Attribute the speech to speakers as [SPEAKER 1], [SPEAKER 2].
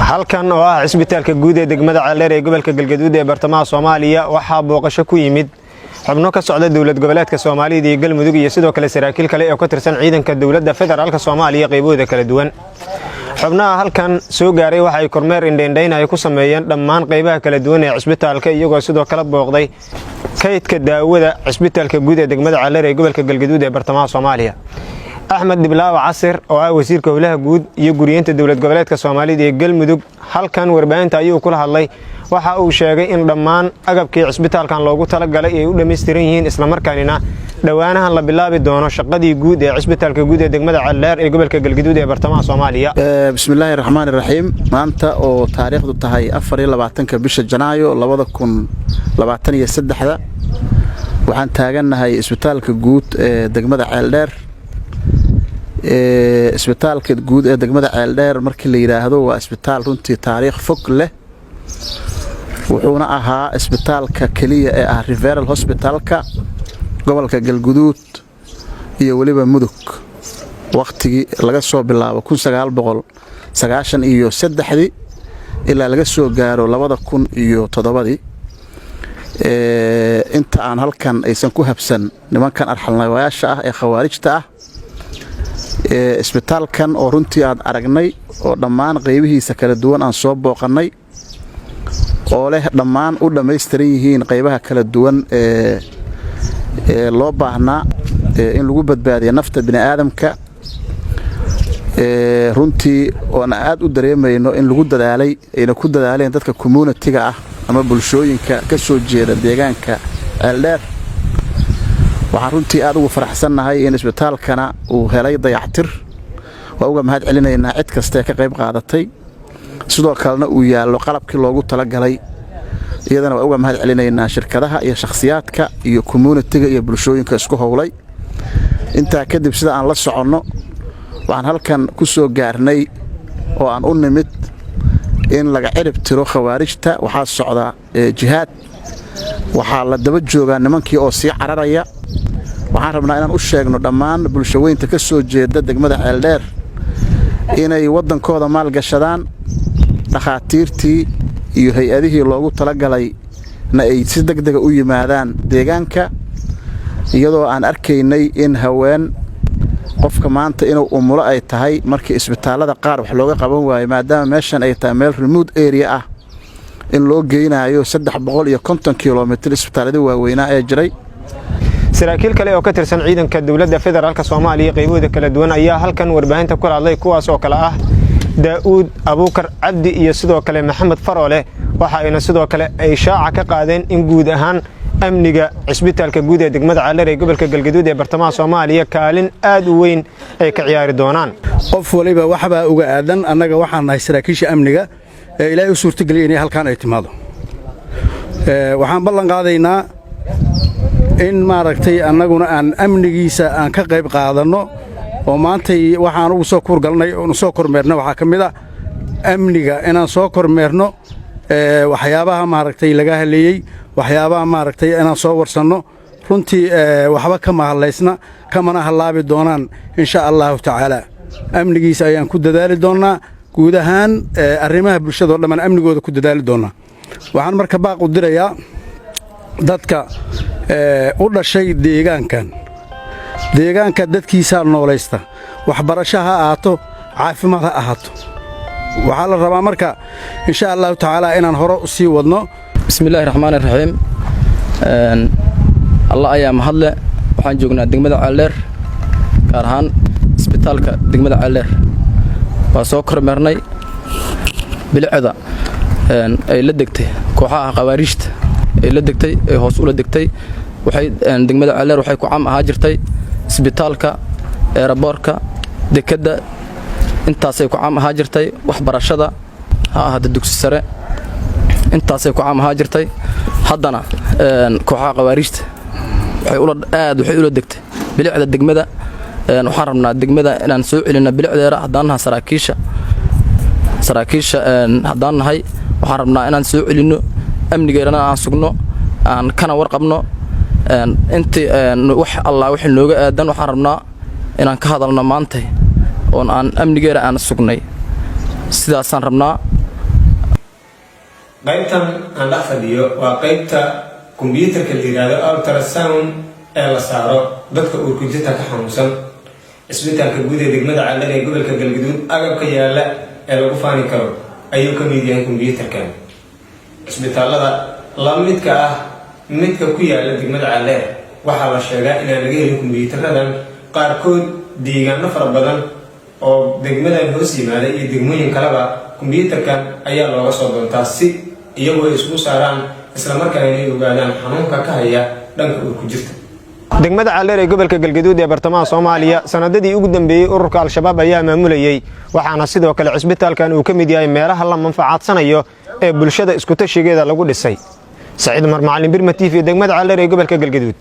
[SPEAKER 1] halkan oo ah cisbitaalka guud ee degmada Caleer ee gobolka Galgaduud ee bartamaha Soomaaliya waxa booqasho ku yimid xubno ka socda dawlad goboleedka Soomaaliya iyo Galmudug iyo sidoo kale saraakiil kale oo ka tirsan ciidanka dawladda federaalka Soomaaliya qaybooda kala duwan xubnaha halkan soo gaaray waxa ay kormeer indheendhayn ay ku sameeyeen dhammaan qaybaha kala duwan ee cisbitaalka iyagoo sidoo kale booqday kaydka daawada cisbitaalka guud ee degmada Caleer ee gobolka Galgaduud ee bartamaha Soomaaliya أحمد دبلاو عصر أو وزير كولها جود يجوريين الدولة قبلات كصومالي دي جلمدوج هل كان وربعين تأيو كلها الله وحقوا شيء إن ضمان أجاب كي عسبتال كان لوجو تلقى على يقول مستريين إسلام كاننا دوانها الله بالله بدونه شقدي جود عسبتال كجود دقمة علار قبل كجلجدود برتمع صوماليا.
[SPEAKER 2] بسم الله الرحمن الرحيم ما أنت أو تاريخ التهاي أفر يلا بعتنك بيش الجنايو لوضع كون لبعتني يسد حدا وحن تاجنا هاي عسبتال كجود دقمة علار isbitaalka guud ee degmada Ceeldheer markii la yiraahdo waa isbitaal runtii taariikh fog leh wuxuuna ahaa isbitaalka kaliya ee ah referral hospitalka gobolka Galgaduud iyo waliba Mudug waqtigii laga soo bilaabo 1993 ilaa laga soo gaaro 2007 inta aan halkan aysan ku habsan nimankan arxalnayaasha ah ee khawaarijta ah isbitaalkan oo runtii aad aragnay oo dhammaan qaybihiisa kala duwan aan soo booqanay oo leh dhammaan u dhameystiran yihiin qaybaha kala duwan ee loo baahnaa in lagu badbaadiyo nafta bini aadamka runtii oo aad u dareemayno in lagu dadaalay ayna ku dadaaleen dadka community-ga ah ama bulshooyinka ka soo jeeda deegaanka Ceeldheer waxaan runtii aad ugu faraxsanahay in isbitaalkana uu helay dayactir waa uga mahad celinaynaa cid kasta ee ka qayb qaadatay sidoo kalena uu yaalo qalabkii loogu talagalay iyadana waa uga mahad celinaynaa shirkadaha iyo shakhsiyaadka iyo community-ga iyo bulshooyinka isku howlay intaa kadib sida aan la soconno waxaan halkan ku soo gaarnay oo aan u nimid in laga cirib tiro khawaarijta waxaa socda jihaad waxaa la daba joogaa nimankii oo sii cararaya waxaan rabnaa inaan u sheegno dhammaan bulshooyinka ka soo jeeda degmada Ceeldheer inay wadankooda maal gashadaan dhaqaatiirtii iyo hay'adihii loogu talagalay na ay si degdeg u yimaadaan deegaanka iyadoo aan arkaynay in haween qofka maanta inuu umulo ay tahay markii isbitaalada qaar wax looga qaban waayo maadaama meeshan ay tahay meel remote area ah in loo geynayo 350 kilomitir isbitaalada waaweynaa ee jiray
[SPEAKER 1] saraakiil kale oo ka tirsan ciidanka dawladda federaalka Soomaaliya qaybooda kala duwan ayaa halkan warbaahinta ku hadlay kuwaas oo kala ah Daawud Abuukar Cabdi iyo sidoo kale Maxamed Faroole waxa ayna sidoo kale ay shaaca ka qaadeen in guud ahaan amniga cisbitaalka guud ee degmada Caleer ee gobolka Galgaduud ee bartamaha Soomaaliya kaalin aad u weyn ay ka ciyaari doonaan
[SPEAKER 3] qof waliba waxba uga aadan annaga waxaan nahay saraakiisha amniga ee ilaahay u suurtageliyay inay halkaan ay timaado waxaan ballan qaadaynaa in maaragtay annaguna aan amnigiisa aan ka qayb qaadano oo maantay waxaan ugu soo kurgalnay oo soo kormeerno waxa kamid ah amniga inaan soo kormeerno waxyaabaha maaragtay laga haleeyay waxyaabaha maaragtay inaan soo warsanno runtii waxba ka mahalaysna kamana halaabi doonaan insha Allah ta'ala amnigiisa ayaan ku dadaali doonaa guud ahaan arrimaha bulshada oo dhammaan amnigooda ku dadaali doonaa waxaan marka baaq u dirayaa dadka u dhashay deegaanka dadkiisa noolaysta waxbarasho ha ahaato caafimaad ha ahaato waxaa la rabaa marka insha Allah ta'ala inaan hore u sii wadno
[SPEAKER 4] bismillaahir rahmaanir rahiim Allah ayaa mahadle waxaan joognaa degmada Caleer gaar ahaan isbitaalka degmada Caleer waa soo kormeernay bilicda ay la degtay kooxaha khawaarijta ay la degtay ay hoos u la degtay waxay degmada Caleer waxay ku caam ahaa jirtay isbitaalka aeroboortka dekada intaas ay ku caam ahaa jirtay waxbarashada ha ahada dugsi sare intaas ay ku caam ahaa jirtay haddana kooxaha khawaarijta waxay ula degtay bilicda degmada waxaan rabnaa degmada inaan soo celino bilicdeeda haddaan nahay saraakiisha haddaan nahay waxaan rabnaa inaan soo celino amnigeena aan sugno aan kana warqabno intii wax Allah wixii nooga aadan waxaan rabnaa inaan ka hadalno maanta oo aan amnigeena aan sugnay sidaasaan rabnaa
[SPEAKER 1] qaybtan aan dhex fadhiyo waa qaybta kombiyuutarka la yidhaahdo ultrasound ee la saaro dadka uurku jirta ka xanuunsan. Isbitaalka guud ee degmada Caldheer ee gobolka Galgaduud agabka yaala ee lagu faani karo ayuu ka mid yahay kombiyuutarkan. Isbitaalada la midka ah midka ku yaala degmada Caldheer waxaa la sheegaa inaan laga helin kombiyuutaradan qaarkood deegaano fara badan oo degmadan hoos yimaada iyo degmooyin kaleba kombiyuutarkan ayaa looga soo doontaa si iyagoo ay isku saaraan isla markaana ay ogaadaan xanuunka ka haya dhanka uurku jirta. degmada Caldheer ee gobolka Galgaduud ee bartamaha Soomaaliya sanadadii ugu dambeeyay ururka Al-Shabaab ayaa maamulayay waxaana sidoo kale isbitaalkan uu ka mid yahay meelaha la manfaacadsanayo ee bulshada isku tashigeeda lagu dhisay. Saciid Mar Macallin Birma TV degmada Caldheer ee gobolka Galgaduud.